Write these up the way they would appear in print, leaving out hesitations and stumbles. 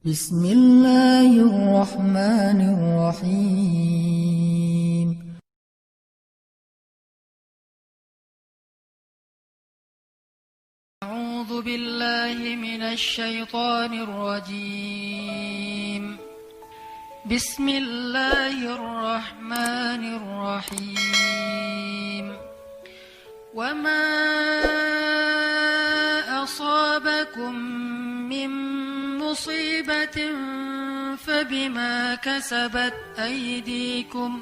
Bismillahirrahmanirrahim. A'udzu billahi minasy syaithanir rajim. Bismillahirrahmanirrahim. Wa ma asabakum min musibatin fabima kasabat aydikum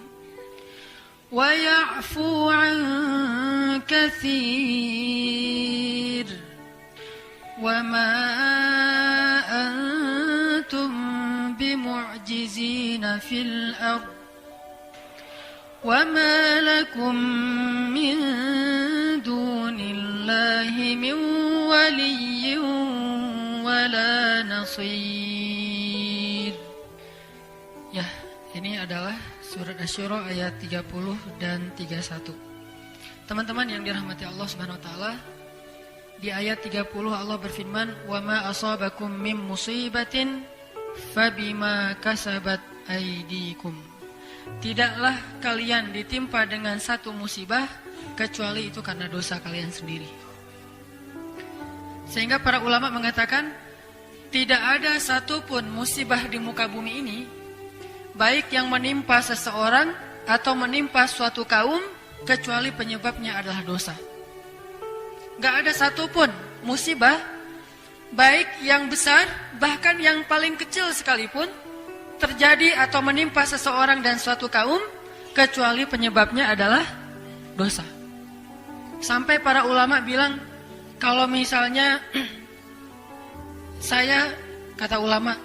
wa ya'fu 'an katsir wa ma antum bimu'jizina fil ardh wa ma lakum min dunillahi min waliyyin wala nasir. Ya, ini adalah surat Asy-Syura ayat 30 dan 31. Teman-teman yang dirahmati Allah Subhanahu wa taala, di ayat 30 Allah berfirman, "Wa ma asabakum mim musibatin fabima kasabat aydikum." Tidaklah kalian ditimpa dengan satu musibah kecuali itu karena dosa kalian sendiri. Sehingga para ulama mengatakan tidak ada satupun musibah di muka bumi ini, baik yang menimpa seseorang atau menimpa suatu kaum, kecuali penyebabnya adalah dosa. Gak ada satupun musibah, baik yang besar bahkan yang paling kecil sekalipun, terjadi atau menimpa seseorang dan suatu kaum, kecuali penyebabnya adalah dosa. Sampai para ulama bilang, kalau misalnya saya, kata ulama,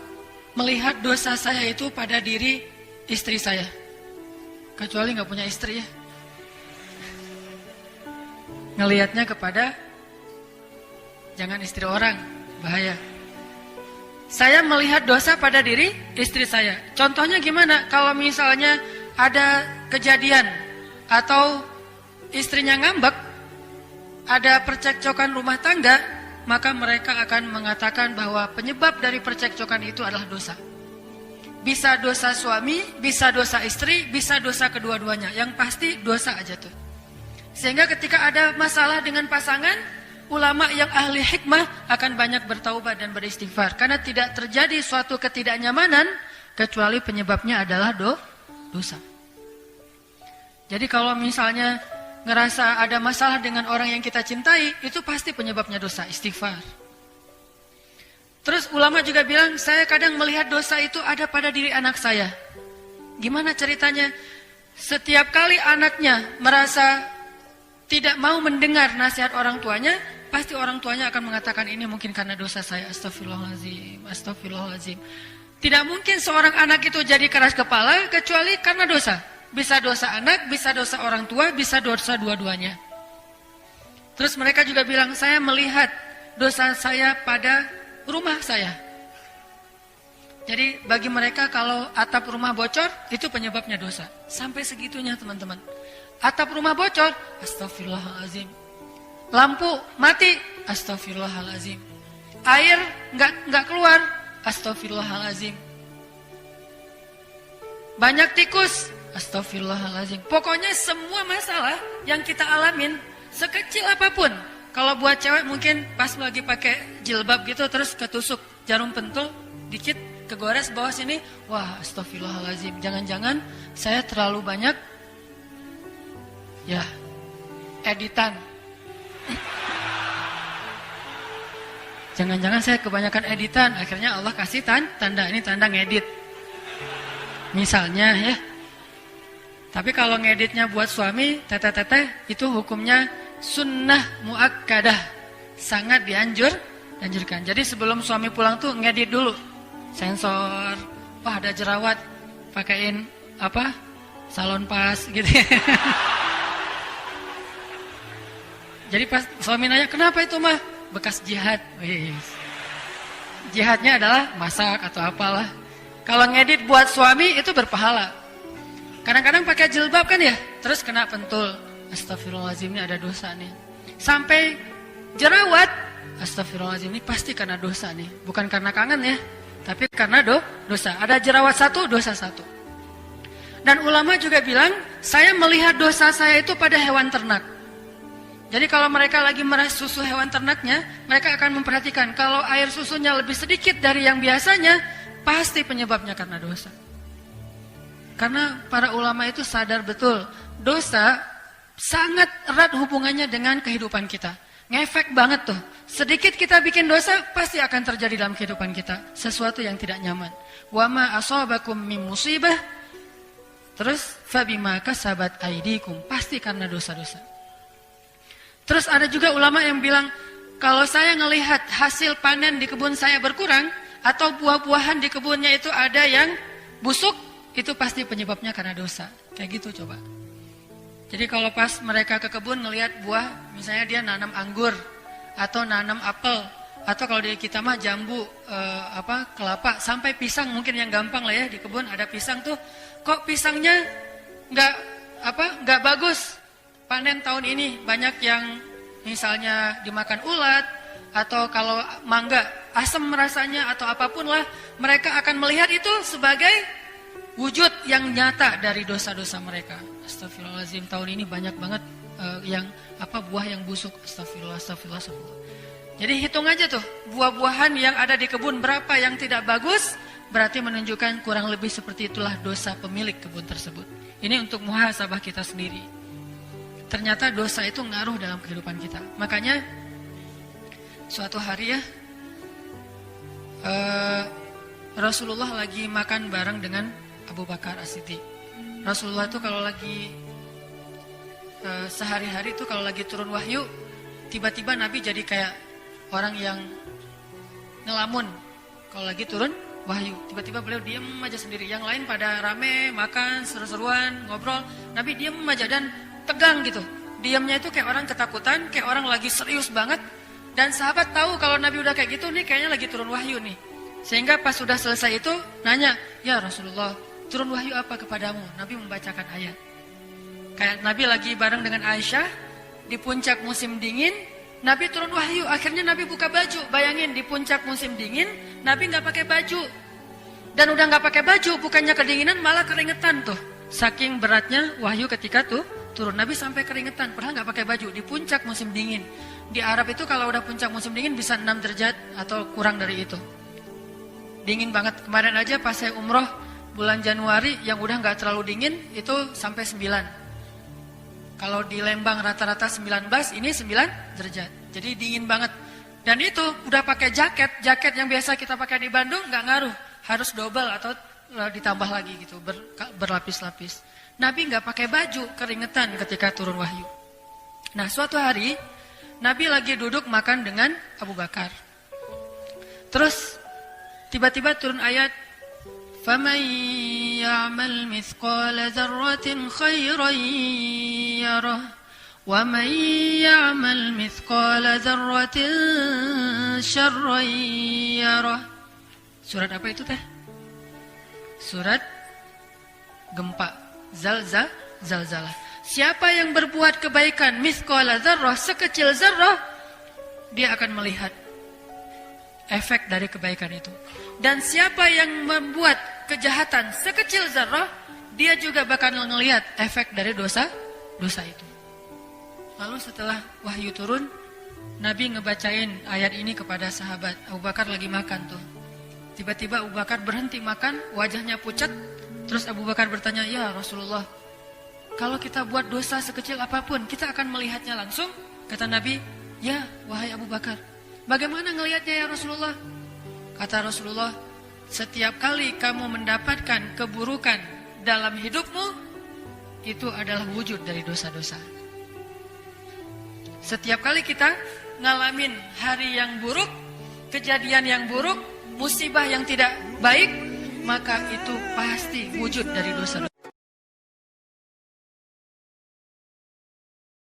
melihat dosa saya itu pada diri istri saya, kecuali gak punya istri ya, ngelihatnya kepada, jangan istri orang, bahaya. Saya melihat dosa pada diri istri saya. Contohnya gimana? Kalau misalnya ada kejadian atau istrinya ngambek, ada percekcokan rumah tangga, maka mereka akan mengatakan bahwa penyebab dari percekcokan itu adalah dosa. Bisa dosa suami, bisa dosa istri, bisa dosa kedua-duanya. Yang pasti dosa aja tuh. Sehingga ketika ada masalah dengan pasangan, ulama yang ahli hikmah akan banyak bertaubat dan beristighfar. Karena tidak terjadi suatu ketidaknyamanan kecuali penyebabnya adalah dosa. Jadi kalau misalnya ngerasa ada masalah dengan orang yang kita cintai, itu pasti penyebabnya dosa, istighfar. Terus ulama juga bilang, saya kadang melihat dosa itu ada pada diri anak saya. Gimana ceritanya? Setiap kali anaknya merasa tidak mau mendengar nasihat orang tuanya, pasti orang tuanya akan mengatakan, ini mungkin karena dosa saya, astagfirullahaladzim, astagfirullahaladzim. Tidak mungkin seorang anak itu jadi keras kepala kecuali karena dosa. Bisa dosa anak, bisa dosa orang tua, bisa dosa dua-duanya. Terus mereka juga bilang, saya melihat dosa saya pada rumah saya. Jadi bagi mereka kalau atap rumah bocor, itu penyebabnya dosa. Sampai segitunya teman-teman. Atap rumah bocor, astagfirullahaladzim. Lampu mati, astagfirullahaladzim. Air nggak keluar, astagfirullahaladzim. Banyak tikus, astagfirullahaladzim. Pokoknya semua masalah yang kita alamin, sekecil apapun. Kalau buat cewek mungkin pas lagi pakai jilbab gitu, terus ketusuk jarum pentul, dikit kegores bawah sini, wah astagfirullahaladzim. Jangan-jangan saya terlalu banyak, ya, editan. Jangan-jangan saya kebanyakan editan, akhirnya Allah kasih tanda, ini tanda ngedit. Misalnya ya. Tapi kalau ngeditnya buat suami, teteh-teteh, itu hukumnya sunnah muakkadah. Sangat dianjurkan. Jadi sebelum suami pulang tuh ngedit dulu. Sensor, wah ada jerawat, pakein apa? Salon pas gitu. Jadi pas suami nanya, kenapa itu mah? Bekas jihad. Jihadnya adalah masak atau apalah. Kalau ngedit buat suami itu berpahala. Kadang-kadang pakai jilbab kan ya, terus kena pentul. Astagfirullahaladzim, ini ada dosa nih. Sampai jerawat, astagfirullahaladzim, ini pasti karena dosa nih. Bukan karena kangen ya, tapi karena dosa. Ada jerawat satu, dosa satu. Dan ulama juga bilang, saya melihat dosa saya itu pada hewan ternak. Jadi kalau mereka lagi meras susu hewan ternaknya, mereka akan memperhatikan kalau air susunya lebih sedikit dari yang biasanya, pasti penyebabnya karena dosa. Karena para ulama itu sadar betul, dosa sangat erat hubungannya dengan kehidupan kita. Ngefek banget tuh. Sedikit kita bikin dosa, pasti akan terjadi dalam kehidupan kita sesuatu yang tidak nyaman. Wa ma asabakum min musibah, terus fabima kasabat aydikum, pasti karena dosa-dosa. Terus ada juga ulama yang bilang, kalau saya ngelihat hasil panen di kebun saya berkurang, atau buah-buahan di kebunnya itu ada yang busuk, itu pasti penyebabnya karena dosa. Kayak gitu coba. Jadi kalau pas mereka ke kebun ngelihat buah, misalnya dia nanam anggur atau nanam apel, atau kalau di kita mah jambu, kelapa, sampai pisang mungkin yang gampang lah ya, di kebun ada pisang tuh, kok pisangnya nggak bagus panen tahun ini, banyak yang misalnya dimakan ulat, atau kalau mangga asam rasanya atau apapun lah, mereka akan melihat itu sebagai wujud yang nyata dari dosa-dosa mereka. Astagfirullahaladzim, tahun ini banyak banget buah yang busuk. Astagfirullah. Jadi hitung aja tuh, buah-buahan yang ada di kebun berapa yang tidak bagus, berarti menunjukkan kurang lebih seperti itulah dosa pemilik kebun tersebut. Ini untuk muhasabah kita sendiri. Ternyata dosa itu ngaruh dalam kehidupan kita. Makanya suatu hari ya, Rasulullah lagi makan bareng dengan Abu Bakar As-Siddiq. Rasulullah itu kalau lagi sehari-hari itu kalau lagi turun wahyu, tiba-tiba Nabi jadi kayak orang yang ngelamun. Kalau lagi turun wahyu, tiba-tiba beliau diam aja sendiri. Yang lain pada rame, makan, seru-seruan, ngobrol. Nabi diam aja dan tegang gitu. Diamnya itu kayak orang ketakutan, kayak orang lagi serius banget. Dan sahabat tahu kalau Nabi udah kayak gitu nih, kayaknya lagi turun wahyu nih. Sehingga pas sudah selesai itu nanya, ya Rasulullah, turun wahyu apa kepadamu? Nabi membacakan ayat. Kayak Nabi lagi bareng dengan Aisyah di puncak musim dingin, Nabi turun wahyu. Akhirnya Nabi buka baju. Bayangin di puncak musim dingin, Nabi nggak pakai baju. Dan udah nggak pakai baju, bukannya kedinginan malah keringetan tuh. Saking beratnya wahyu ketika tuh turun, Nabi sampai keringetan. Padahal nggak pakai baju di puncak musim dingin. Di Arab itu kalau udah puncak musim dingin bisa 6 derajat atau kurang dari itu. Dingin banget. Kemarin aja pas saya umroh bulan Januari yang udah nggak terlalu dingin itu sampai 9. Kalau di Lembang rata-rata 19, ini 9 derajat. Jadi dingin banget. Dan itu udah pakai jaket yang biasa kita pakai di Bandung nggak ngaruh, harus double atau ditambah lagi gitu, berlapis-lapis. Nabi nggak pakai baju, keringetan ketika turun wahyu. Nah, suatu hari Nabi lagi duduk makan dengan Abu Bakar. Terus tiba-tiba turun ayat, فَمَنْ يَعْمَلْ مِثْقَالَ ذَرَّةٍ خَيْرًا يَرَهُ وَمَنْ يَعْمَلْ مِثْقَالَ ذَرَّةٍ شَرًّا يَرَهُ. Surat apa itu teh? Surat gempa, zalzalah. Siapa yang berbuat kebaikan mithqala dzarrah, sekecil zarrah, dia akan melihat efek dari kebaikan itu. Dan siapa yang membuat kejahatan sekecil zarrah, dia juga bakal ngelihat efek dari dosa itu. Lalu setelah wahyu turun, Nabi ngebacain ayat ini kepada sahabat. Abu Bakar lagi makan tuh. Tiba-tiba Abu Bakar berhenti makan, wajahnya pucat. Terus Abu Bakar bertanya, ya Rasulullah, kalau kita buat dosa sekecil apapun, kita akan melihatnya langsung? Kata Nabi, ya wahai Abu Bakar, bagaimana ngelihatnya ya Rasulullah? Kata Rasulullah, setiap kali kamu mendapatkan keburukan dalam hidupmu, itu adalah wujud dari dosa-dosa. Setiap kali kita ngalamin hari yang buruk, kejadian yang buruk, musibah yang tidak baik, maka itu pasti wujud dari dosa-dosa.